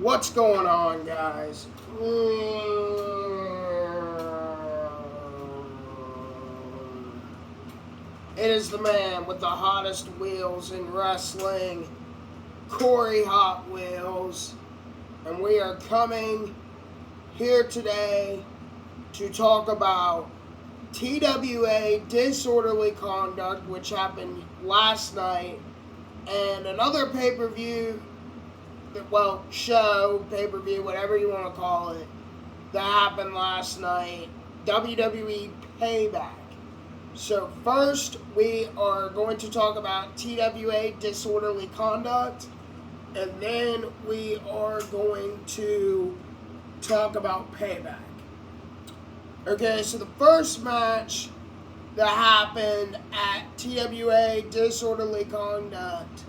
What's going on, guys? It is the man with the hottest wheels in wrestling, Corey Hot Wheels, and we are coming here today to talk about TWA disorderly conduct, which happened last night, and another pay-per-view, show, pay-per-view, whatever you want to call it, that happened last night, WWE Payback. So first, we are going to talk about TWA disorderly conduct, and then we are going to talk about Payback. Okay, so the first match that happened at TWA disorderly conduct,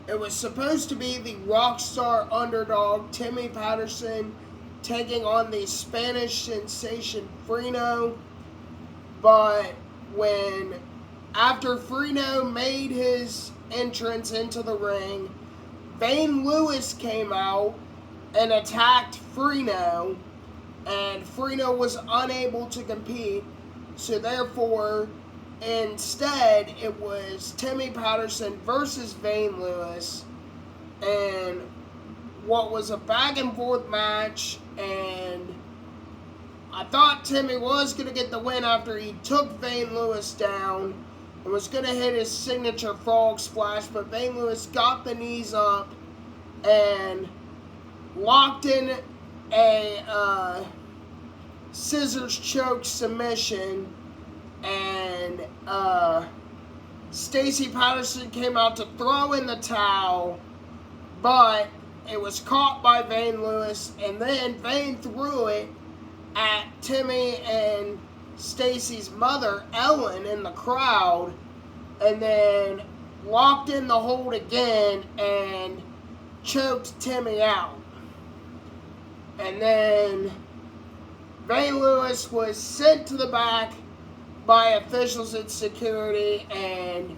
it was supposed to be the Rockstar underdog Timmy Patterson taking on the Spanish sensation Freno, but after Freno made his entrance into the ring, Vane Lewis came out and attacked Freno, and Freno was unable to compete, so therefore, instead, it was Timmy Patterson versus Vane Lewis, and what was a back and forth match, and I thought Timmy was going to get the win after he took Vane Lewis down and was going to hit his signature frog splash, but Vane Lewis got the knees up and locked in a scissors choke submission, and Stacy Patterson came out to throw in the towel, but it was caught by Vane Lewis, and then Vane threw it at Timmy and Stacy's mother, Ellen, in the crowd, and then locked in the hold again and choked Timmy out. And then Vane Lewis was sent to the back by officials and security, and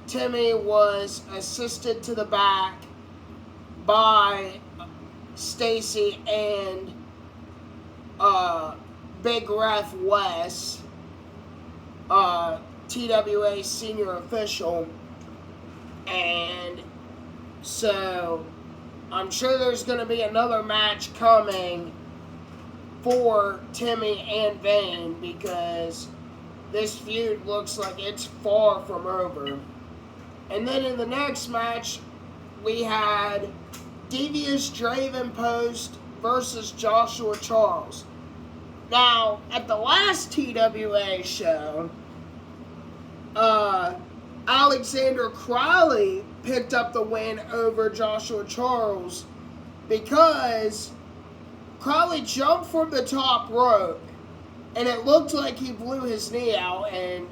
Timmy was assisted to the back by Stacy and Big Ref Wes, TWA senior official, and so I'm sure there's going to be another match coming for Timmy and Vane, because this feud looks like it's far from over. And then in the next match, we had Devious Draven Post versus Joshua Charles. Now, at the last TWA show, Alexander Crowley picked up the win over Joshua Charles because Crowley jumped from the top rope, and it looked like he blew his knee out, and,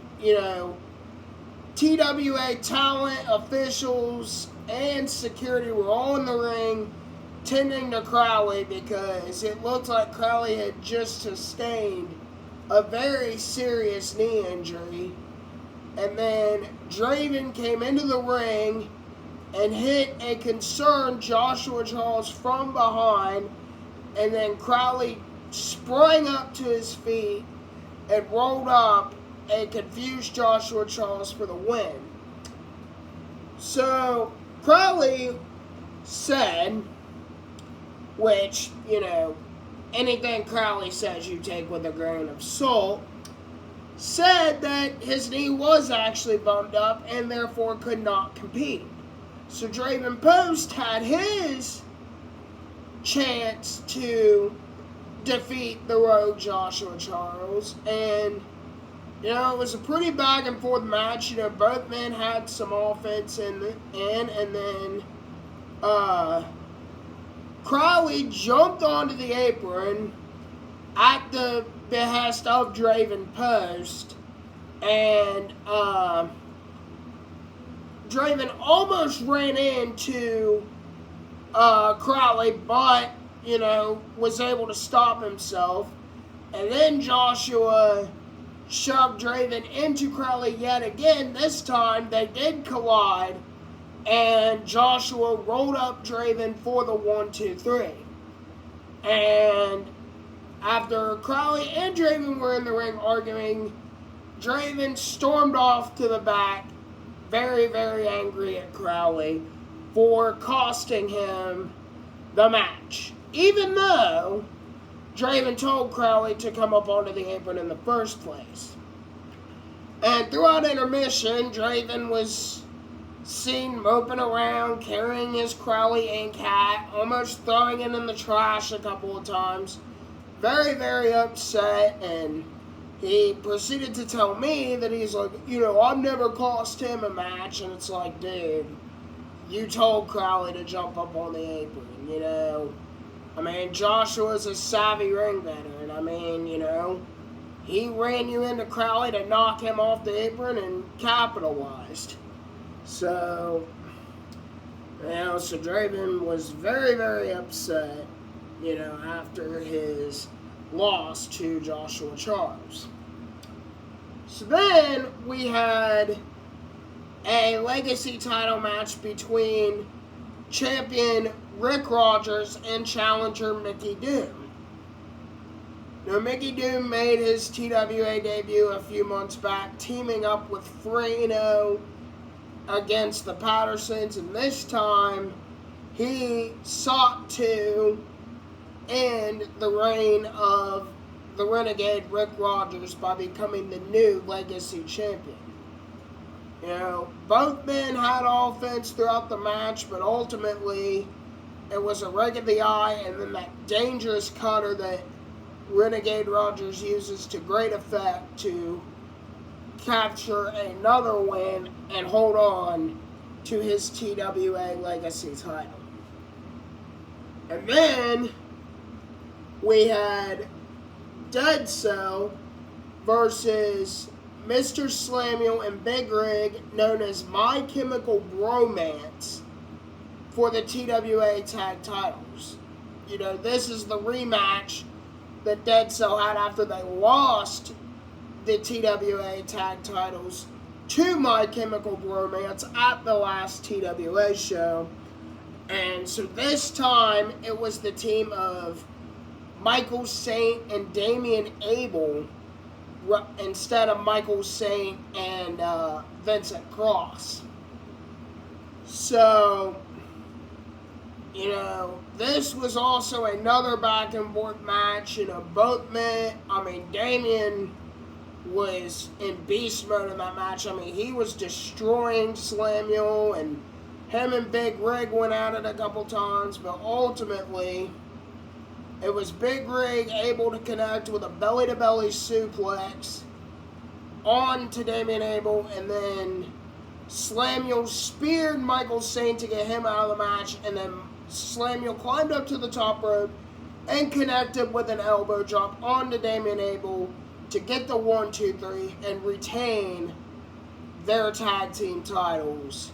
TWA talent, officials, and security were all in the ring tending to Crowley because it looked like Crowley had just sustained a very serious knee injury. And then Draven came into the ring and hit a concerned Joshua Charles from behind, and then Crowley sprang up to his feet and rolled up and confused Joshua Charles for the win. So Crowley said, which, anything Crowley says you take with a grain of salt, said that his knee was actually bumped up and therefore could not compete. So Draven Post had his chance to defeat the Rogue Joshua Charles, and it was a pretty back and forth match. Both men had some offense and then Crowley jumped onto the apron at the behest of Draven Post, and Draven almost ran into Crowley, but was able to stop himself, and then Joshua shoved Draven into Crowley yet again. This time they did collide, and Joshua rolled up Draven for the 1, 2, 3. And after Crowley and Draven were in the ring arguing, Draven stormed off to the back, very, very angry at Crowley for costing him the match. Even though Draven told Crowley to come up onto the apron in the first place. And throughout intermission, Draven was seen moping around, carrying his Crowley Inc. hat, almost throwing it in the trash a couple of times. Very, very upset, and he proceeded to tell me that he's like, I've never cost him a match, and it's like, dude, you told Crowley to jump up on the apron, I mean, Joshua's a savvy ring veteran. I mean, he ran you into Crowley to knock him off the apron and capitalized. So, so Draven was very, very upset, after his loss to Joshua Charles. So then we had a legacy title match between champion Rick Rogers and challenger Mickey Doom. Now, Mickey Doom made his TWA debut a few months back, teaming up with Freno against the Pattersons, and this time he sought to end the reign of the Renegade Rick Rogers by becoming the new legacy champion. Both men had offense throughout the match, but ultimately it was a rake of the eye and then that dangerous cutter that Renegade Rogers uses to great effect to capture another win and hold on to his TWA Legacy title. And then we had Dead Cell versus Mr. Slamuel and Big Rig, known as My Chemical Bromance, for the TWA tag titles. This is the rematch that Dead Cell had after they lost the TWA tag titles to My Chemical Bromance at the last TWA show. And so this time it was the team of Michael Saint and Damian Abel instead of Michael Saint and Vincent Cross. So, this was also another back and forth match. Both men, Damian was in beast mode in that match. He was destroying Slamuel, and him and Big Rig went at it a couple times, but ultimately it was Big Rig able to connect with a belly-to-belly suplex onto Damian Abel, and then Slamuel speared Michael Saint to get him out of the match, and then Slamuel climbed up to the top rope and connected with an elbow drop onto Damian Abel to get the 1-2-3 and retain their tag team titles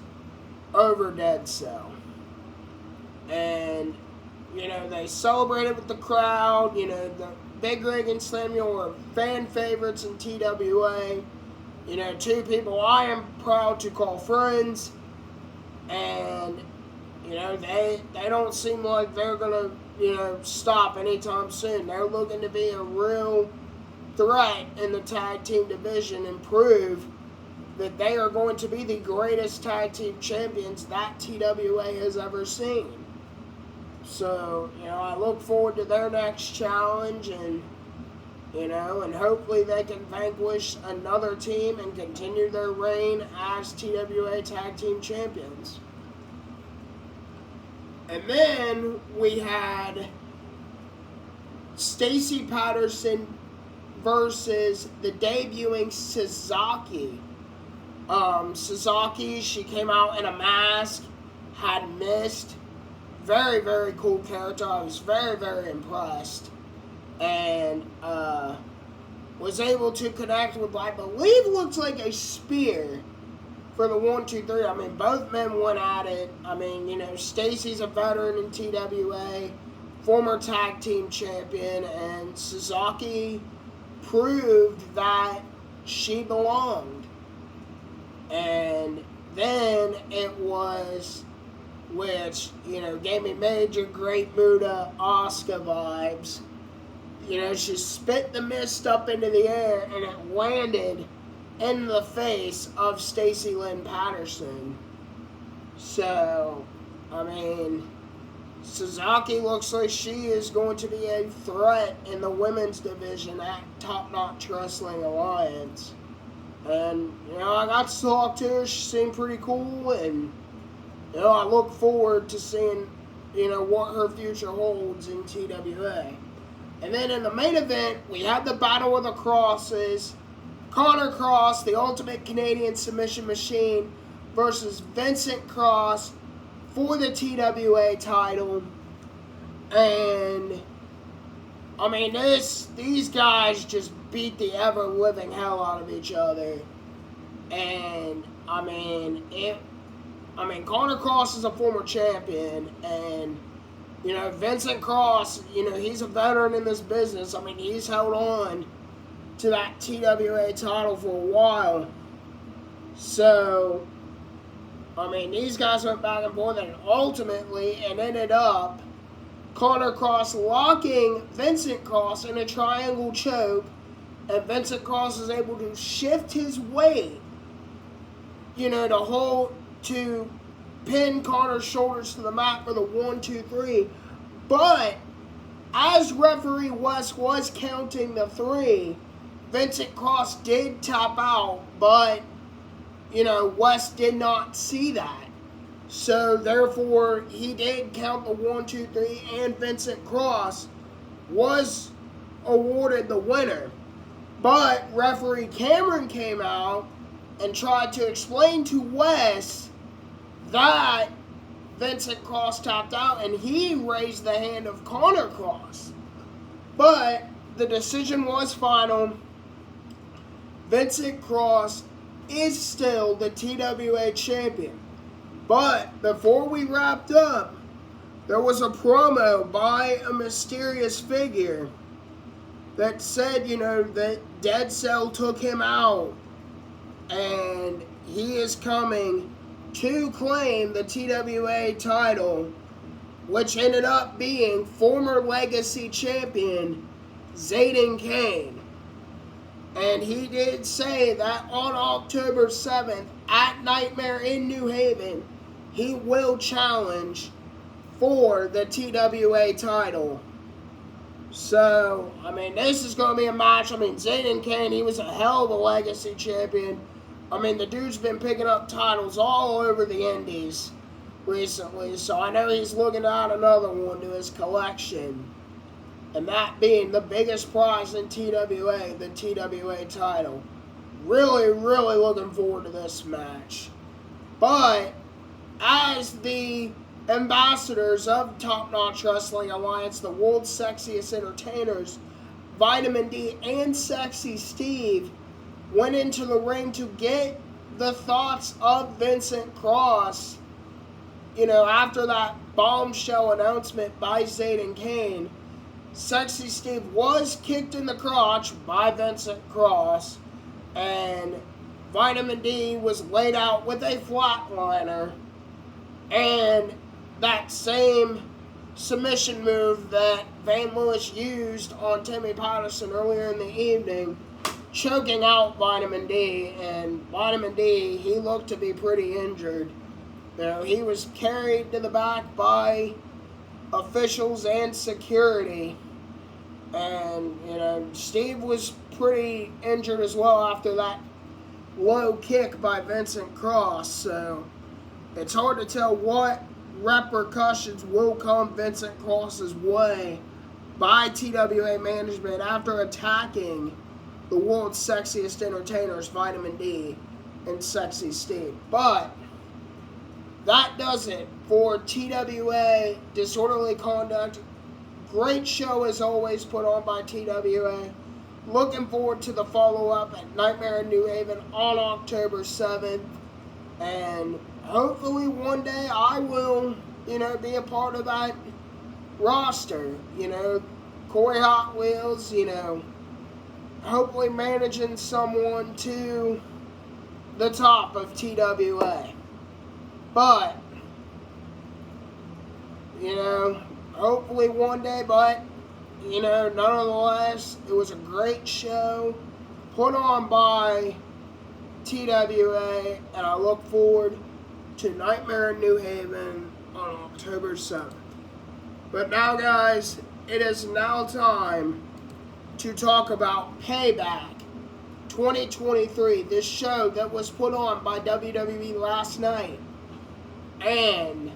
over Dead Cell. And they celebrated with the crowd. The Big Rig and Slamuel were fan favorites in TWA. Two people I am proud to call friends. And, they don't seem like they're going to, stop anytime soon. They're looking to be a real threat in the tag team division and prove that they are going to be the greatest tag team champions that TWA has ever seen. So, I look forward to their next challenge, and, and hopefully they can vanquish another team and continue their reign as TWA Tag Team Champions. And then we had Stacey Patterson versus the debuting Sasaki. Sasaki, she came out in a mask, had mist. Very, very cool character. I was very, very impressed. And was able to connect with, I believe, looks like a spear for the 1-2-3. Both men went at it. Stacey's a veteran in TWA, former tag team champion, and Sasaki proved that she belonged. And then it was which, gave me major Great Muta Asuka vibes. She spit the mist up into the air and it landed in the face of Stacey Lynn Patterson. So, Suzuki looks like she is going to be a threat in the women's division at Top Notch Wrestling Alliance. And, I got to talk to her. She seemed pretty cool. And, I look forward to seeing, what her future holds in TWA. And then in the main event, we had the Battle of the Crosses. Connor Cross, the Ultimate Canadian Submission Machine, versus Vincent Cross for the TWA title. And, these guys just beat the ever-living hell out of each other. And, Connor Cross is a former champion, and, Vincent Cross, he's a veteran in this business. He's held on to that TWA title for a while. So, these guys went back and forth, and ultimately it ended up Connor Cross locking Vincent Cross in a triangle choke, and Vincent Cross is able to shift his weight, to pin Connor's shoulders to the mat for the 1, 2, 3. But as referee West was counting the 3, Vincent Cross did tap out, but West did not see that. So therefore he did count the 1, 2, 3, and Vincent Cross was awarded the winner. But referee Cameron came out and tried to explain to West that Vincent Cross tapped out, and he raised the hand of Connor Cross. But the decision was final. Vincent Cross is still the TWA champion. But before we wrapped up, there was a promo by a mysterious figure that said, that Dead Cell took him out, and he is coming to claim the TWA title, which ended up being former Legacy champion Zayden Kane. And he did say that on October 7th at Nightmare in New Haven, he will challenge for the TWA title. So, this is going to be a match. Zayden Kane, he was a hell of a Legacy champion. The dude's been picking up titles all over the indies recently, so I know he's looking to add another one to his collection. And that being the biggest prize in TWA, the TWA title. Really, really looking forward to this match. But, as the ambassadors of Top Notch Wrestling Alliance, the world's sexiest entertainers, Vitamin D and Sexy Steve, went into the ring to get the thoughts of Vincent Cross, after that bombshell announcement by Zayden Kane. Sexy Steve was kicked in the crotch by Vincent Cross, and Vitamin D was laid out with a flatliner, and that same submission move that Van Lewis used on Timmy Patterson earlier in the evening, choking out Vitamin D. And Vitamin D, he looked to be pretty injured. He was carried to the back by officials and security. And, Steve was pretty injured as well after that low kick by Vincent Cross. So, it's hard to tell what repercussions will come Vincent Cross's way by TWA management after attacking the world's sexiest entertainers, Vitamin D and Sexy Steve. But that does it for TWA Disorderly Conduct. Great show as always put on by TWA. Looking forward to the follow-up at Nightmare in New Haven on October 7th. And hopefully one day I will, be a part of that roster. Corey Hot Wheels, hopefully managing someone to the top of TWA. But hopefully one day, but, nonetheless, it was a great show put on by TWA, and I look forward to Nightmare in New Haven on October 7th. But now, guys, it is now time to talk about Payback 2023, this show that was put on by WWE last night, and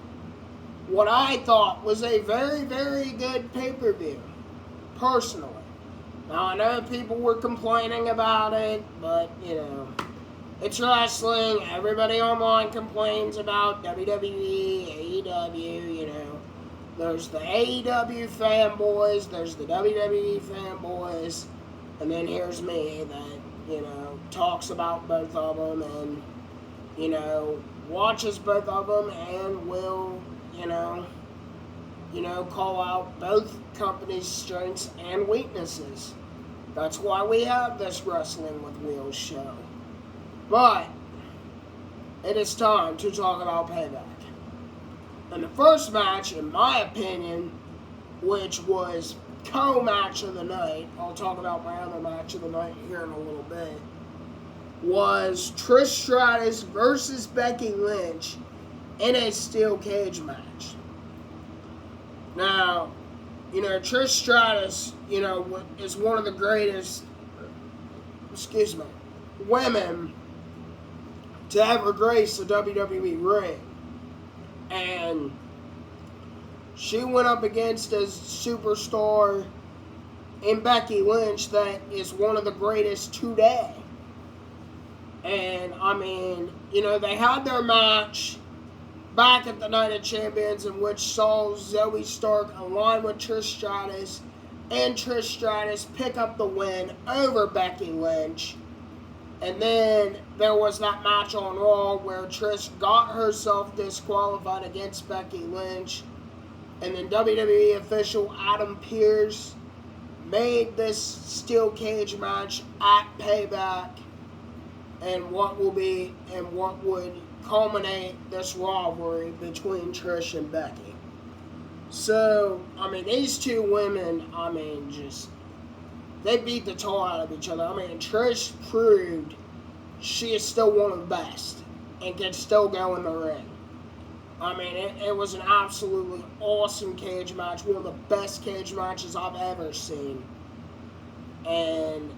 what I thought was a very, very good pay-per-view, personally. Now, I know people were complaining about it, but, it's wrestling. Everybody online complains about WWE, AEW, There's the AEW fanboys, there's the WWE fanboys, and then here's me that, talks about both of them and, watches both of them and will, call out both companies' strengths and weaknesses. That's why we have this Wrestling with Wheels show. But it is time to talk about Payback. And the first match, in my opinion, which was co-match of the night, I'll talk about my other match of the night here in a little bit, was Trish Stratus versus Becky Lynch in a steel cage match. Now, Trish Stratus, is one of the greatest, women to ever grace the WWE ring. And she went up against a superstar in Becky Lynch that is one of the greatest today. And, they had their match back at the Night of Champions, in which saw Zoe Stark align with Trish Stratus, and Trish Stratus pick up the win over Becky Lynch. And then there was that match on Raw where Trish got herself disqualified against Becky Lynch. And then WWE official Adam Pearce made this steel cage match at Payback. And what would culminate this rivalry between Trish and Becky. So, these two women, they beat the tar out of each other. Trish proved she is still one of the best and can still go in the ring. It was an absolutely awesome cage match, one of the best cage matches I've ever seen. And,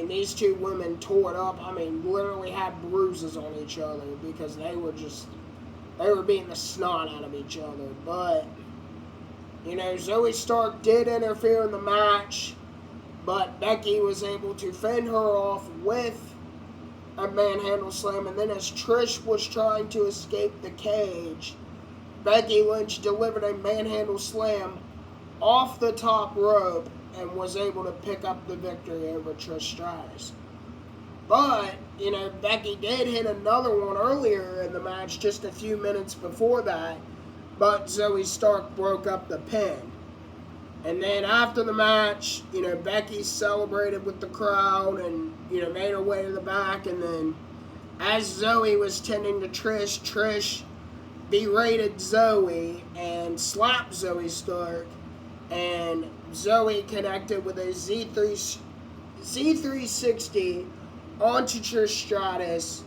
these two women tore it up. Literally had bruises on each other because they were beating the snot out of each other. But, Zoe Stark did interfere in the match, but Becky was able to fend her off with a manhandle slam. And then as Trish was trying to escape the cage, Becky Lynch delivered a manhandle slam off the top rope and was able to pick up the victory over Trish Stratus. But, Becky did hit another one earlier in the match, just a few minutes before that, but Zoe Stark broke up the pin. And then after the match, Becky celebrated with the crowd and, made her way to the back. And then as Zoe was tending to Trish berated Zoe and slapped Zoe Stark. And Zoe connected with a Z360 onto Trish Stratus,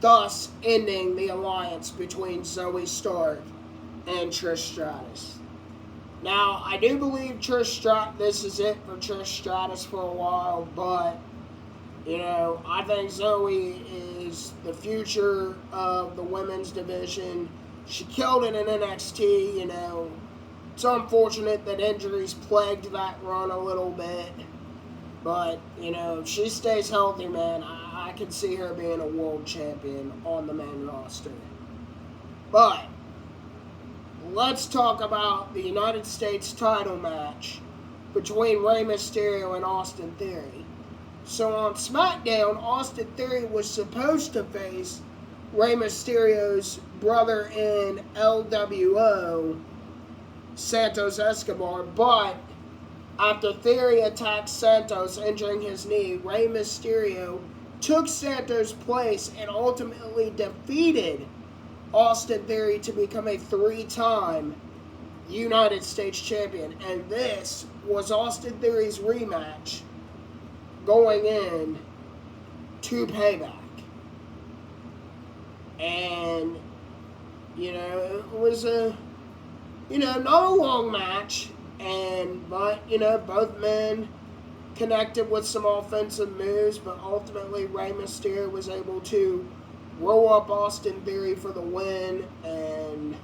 thus ending the alliance between Zoe Stark and Trish Stratus. Now, I do believe this is it for Trish Stratus for a while, but, I think Zoe is the future of the women's division. She killed it in NXT, It's unfortunate that injuries plagued that run a little bit, but, if she stays healthy, man, I can see her being a world champion on the main roster. But let's talk about the United States title match between Rey Mysterio and Austin Theory. So on SmackDown, Austin Theory was supposed to face Rey Mysterio's brother in LWO, Santos Escobar, but after Theory attacked Santos, injuring his knee, Rey Mysterio took Santos' place and ultimately defeated Austin Theory to become a 3-time United States champion. And this was Austin Theory's rematch going in to Payback. And, it was not a long match. But, both men connected with some offensive moves, but ultimately Rey Mysterio was able to roll up Austin Theory for the win. And,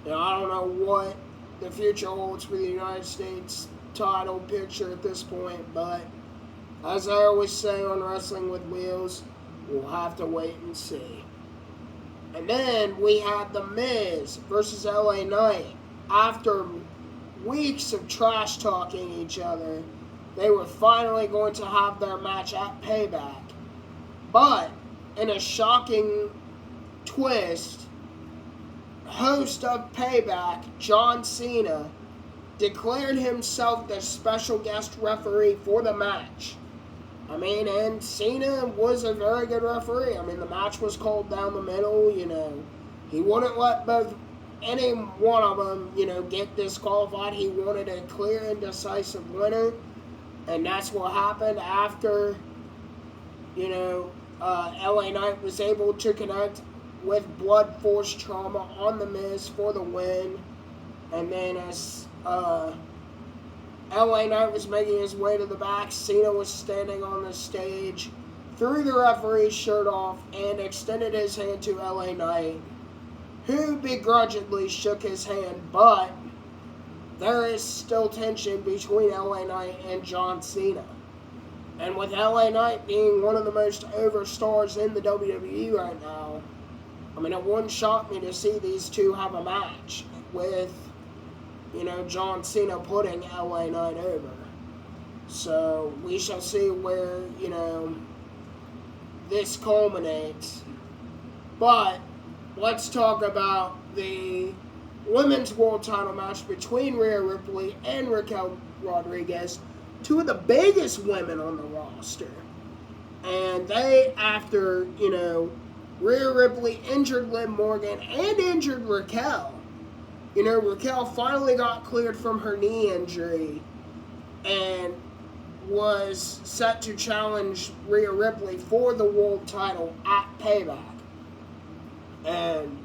I don't know what the future holds for the United States title picture at this point, but as I always say on Wrestling with Wheels, we'll have to wait and see. And then we had The Miz versus LA Knight. After weeks of trash talking each other, they were finally going to have their match at Payback. But in a shocking twist, host of Payback, John Cena, declared himself the special guest referee for the match. And Cena was a very good referee. The match was called down the middle, He wouldn't let any one of them, get disqualified. He wanted a clear and decisive winner. And that's what happened after, LA Knight was able to connect with Blood Force Trauma on The Miz for the win. And then as LA Knight was making his way to the back, Cena was standing on the stage, threw the referee's shirt off, and extended his hand to LA Knight, who begrudgingly shook his hand, but there is still tension between LA Knight and John Cena. And with LA Knight being one of the most over stars in the WWE right now, it wouldn't shock me to see these two have a match with, John Cena putting LA Knight over. So we shall see where, this culminates. But let's talk about the women's world title match between Rhea Ripley and Raquel Rodriguez, two of the biggest women on the roster. And they, after, Rhea Ripley injured Liv Morgan and injured Raquel. Raquel finally got cleared from her knee injury and was set to challenge Rhea Ripley for the world title at Payback. And,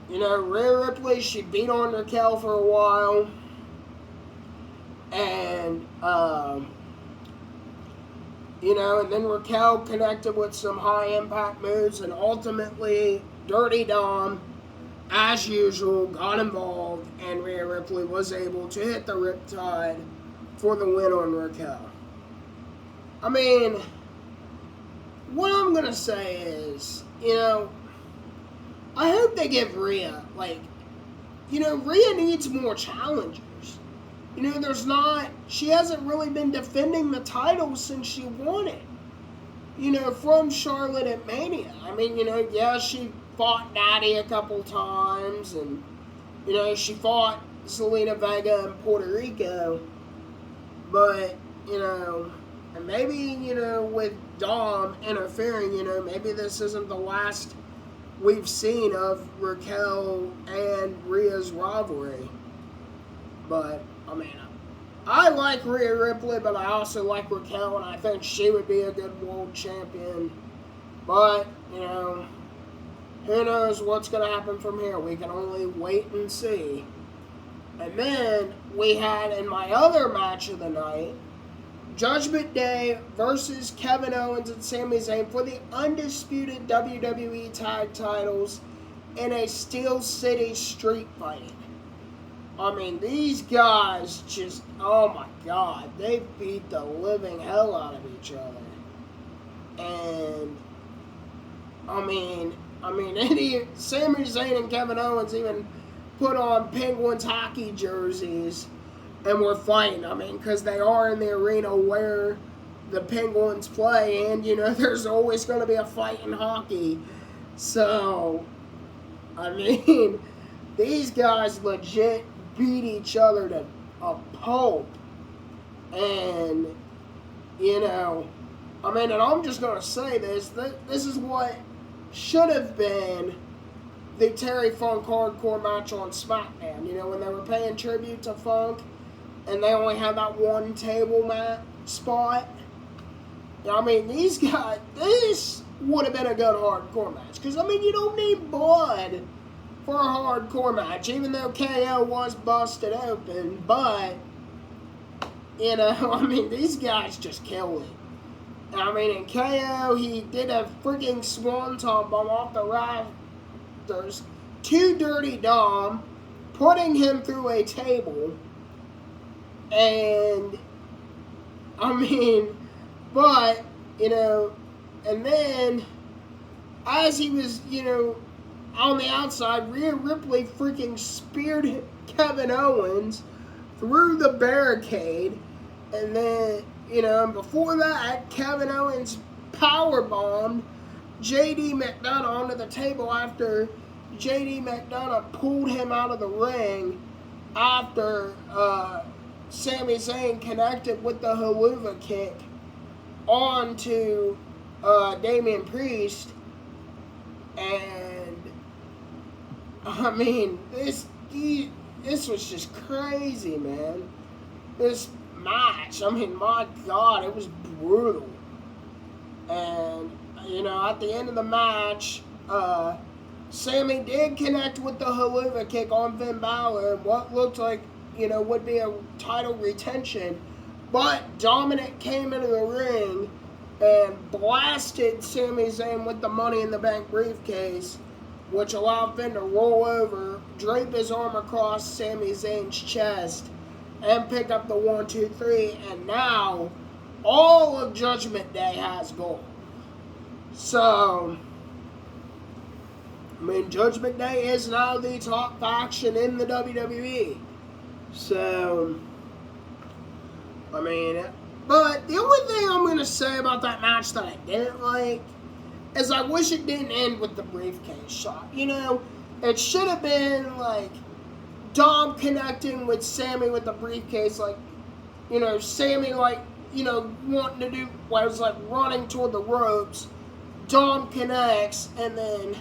Rhea Ripley, she beat on Raquel for a while. And, and then Raquel connected with some high-impact moves, and ultimately, Dirty Dom, as usual, got involved, and Rhea Ripley was able to hit the Riptide for the win on Raquel. What I'm going to say is, I hope they give Rhea, Rhea needs more challengers. She hasn't really been defending the title since she won it, from Charlotte at Mania. She fought Natty a couple times, and, she fought Zelina Vega in Puerto Rico, but, and maybe, with Dom interfering, maybe this isn't the last we've seen of Raquel and Rhea's rivalry. But, I like Rhea Ripley, but I also like Raquel, and I think she would be a good world champion. But, who knows what's going to happen from here? We can only wait and see. And then we had, in my other match of the night, Judgment Day versus Kevin Owens and Sami Zayn for the undisputed WWE tag titles in a Steel City street fight. These guys just, oh my God, they beat the living hell out of each other. And, Sami Zayn and Kevin Owens even put on Penguins hockey jerseys and were fighting. Because they are in the arena where the Penguins play, and, there's always going to be a fight in hockey. So, these guys legit beat each other to a pulp. And, and I'm just going to say this. This is what should have been the Terry Funk hardcore match on SmackDown. You know, when they were paying tribute to Funk, and they only had that one table mat spot. I mean, these guys, this would have been a good hardcore match. Because, I mean, you don't need blood for a hardcore match, even though KO was busted open. But, you know, I mean, these guys just killed it. I mean, in KO, he did a freaking swanton bomb off the rafters to Dirty Dom, putting him through a table. And, I mean, but, you know, and then, as he was, you know, on the outside, Rhea Ripley freaking speared Kevin Owens through the barricade. And then, you know, before that, Kevin Owens powerbombed JD McDonough onto the table after JD McDonough pulled him out of the ring after Sami Zayn connected with the Helluva Kick onto Damian Priest. And, I mean, this was just crazy, man. This match, I mean, my God, it was brutal. And, you know, at the end of the match, Sammy did connect with the Helluva Kick on Finn Balor, and what looked like, you know, would be a title retention. But Dominic came into the ring and blasted Sami Zayn with the Money in the Bank briefcase, which allowed Finn to roll over, drape his arm across Sami Zayn's chest, and pick up the 1, 2, 3, and now all of Judgment Day has gold. So, I mean, Judgment Day is now the top faction in the WWE. So, I mean, but the only thing I'm going to say about that match that I didn't like is I wish it didn't end with the briefcase shot. You know, it should have been like Dom connecting with Sammy with the briefcase, like, you know, Sammy, like, you know, wanting to do, was like running toward the ropes. Dom connects, and then,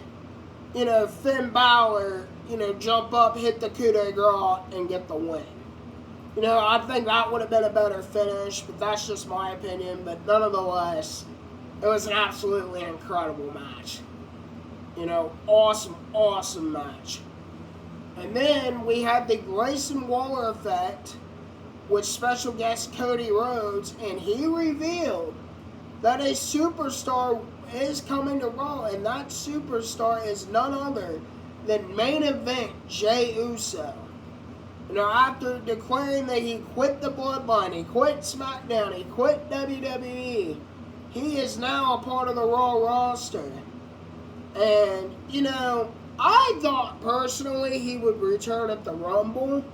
you know, Finn Balor, you know, jump up, hit the coup de grace, and get the win. You know, I think that would have been a better finish, but that's just my opinion. But nonetheless, it was an absolutely incredible match. You know, awesome, awesome match. And then we had the Grayson Waller effect with special guest Cody Rhodes, and he revealed that a superstar is coming to Raw, and that superstar is none other than main event Jey Uso. You know, after declaring that he quit the Bloodline, he quit SmackDown, he quit WWE, he is now a part of the Raw roster. And, you know, I thought personally he would return at the Rumble,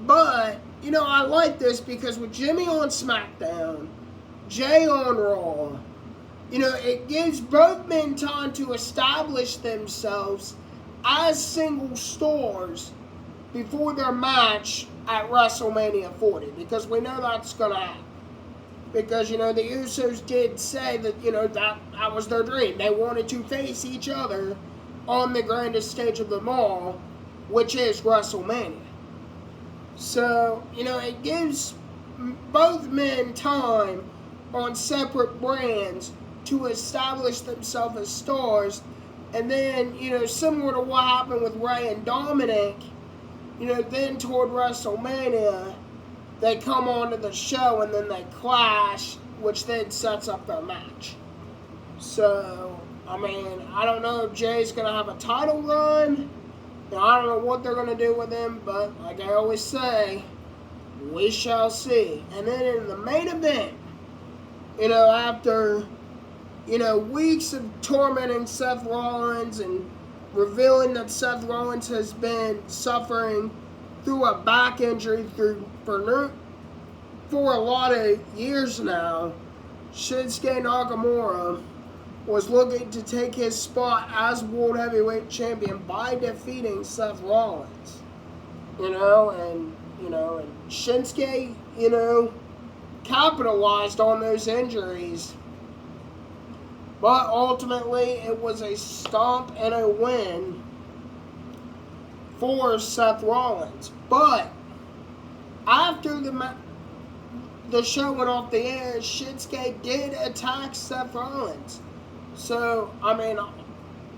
but, you know, I like this because with Jimmy on SmackDown, Jay on Raw, you know, it gives both men time to establish themselves as single stars before their match at WrestleMania 40, because we know that's going to happen. Because, you know, the Usos did say that, you know, that was their dream. They wanted to face each other on the grandest stage of them all, which is WrestleMania. So, you know, it gives both men time on separate brands to establish themselves as stars. And then, you know, similar to what happened with Rey and Dominic, you know, then toward WrestleMania, they come onto the show and then they clash, which then sets up their match. So, I mean, I don't know if Jay's going to have a title run. You know, I don't know what they're going to do with him, but like I always say, we shall see. And then in the main event, you know, after, you know, weeks of tormenting Seth Rollins and revealing that Seth Rollins has been suffering through a back injury for a lot of years now, Shinsuke Nakamura was looking to take his spot as World Heavyweight Champion by defeating Seth Rollins. You know, and Shinsuke, you know, capitalized on those injuries. But ultimately, it was a stomp and a win for Seth Rollins. But after the show went off the air, Shinsuke did attack Seth Rollins. So, I mean,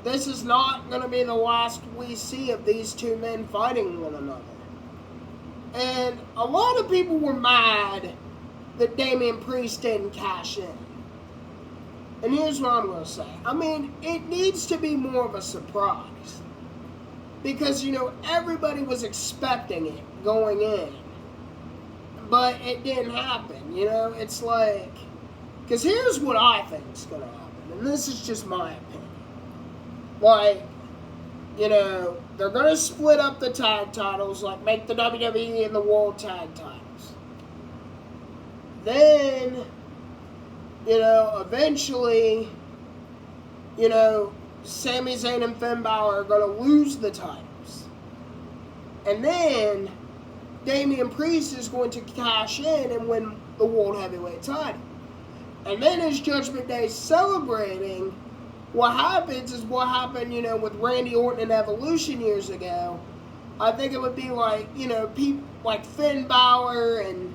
this is not going to be the last we see of these two men fighting one another. And a lot of people were mad that Damian Priest didn't cash in. And here's what I'm going to say. I mean, it needs to be more of a surprise. Because, you know, everybody was expecting it going in. But it didn't happen, you know? It's like... Because here's what I think is going to happen. And this is just my opinion. Like, you know, they're going to split up the tag titles. Like, make the WWE and the World Tag Titles. Then... you know, eventually, you know, Sami Zayn and Finn Balor are going to lose the titles. And then, Damian Priest is going to cash in and win the World Heavyweight title. And then as Judgment Day celebrating, what happens is what happened, you know, with Randy Orton and Evolution years ago. I think it would be like, you know, people like Finn Balor and,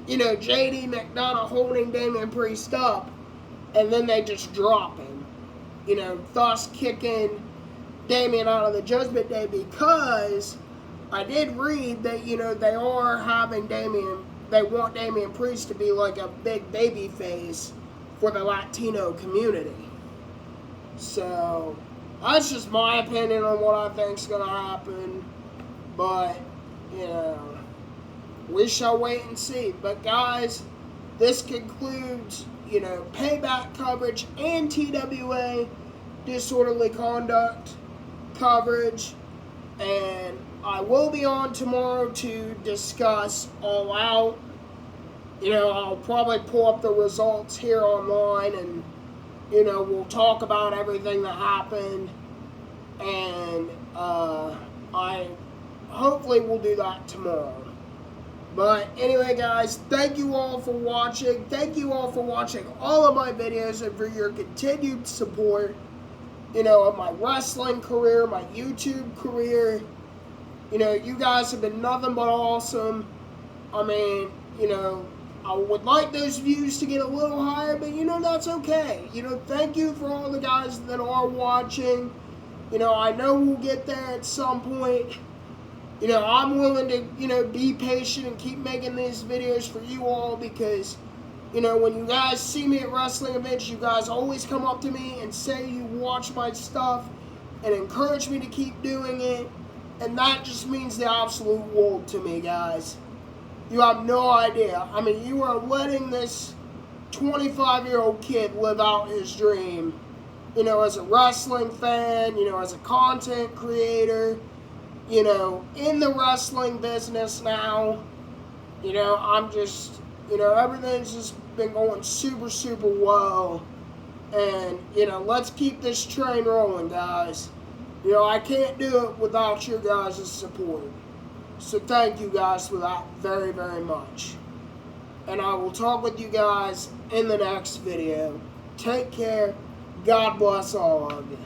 you know, JD McDonough holding Damian Priest up, and then they just drop him. You know, thus kicking Damian out of the Judgment Day, because I did read that, you know, they are having they want Damian Priest to be like a big baby face for the Latino community. So, that's just my opinion on what I think's going to happen. But, you know, we shall wait and see. But guys, this concludes, you know, Payback coverage and TWA disorderly conduct coverage. And I will be on tomorrow to discuss All Out. You know, I'll probably pull up the results here online, and, you know, we'll talk about everything that happened. And I hopefully will do that tomorrow. But anyway, guys, thank you all for watching. Thank you all for watching all of my videos and for your continued support, you know, of my wrestling career, my YouTube career. You know, you guys have been nothing but awesome. I mean, you know, I would like those views to get a little higher, but, you know, that's okay. You know, thank you for all the guys that are watching. You know, I know we'll get there at some point. You know, I'm willing to, you know, be patient and keep making these videos for you all, because, you know, when you guys see me at wrestling events, you guys always come up to me and say you watch my stuff and encourage me to keep doing it. And that just means the absolute world to me, guys. You have no idea. I mean, you are letting this 25-year-old kid live out his dream, you know, as a wrestling fan, you know, as a content creator, you know, in the wrestling business now. You know, I'm just, you know, everything's just been going super, super well. And, you know, let's keep this train rolling, guys. You know, I can't do it without your guys' support. So thank you guys for that very, very much. And I will talk with you guys in the next video. Take care. God bless all of you.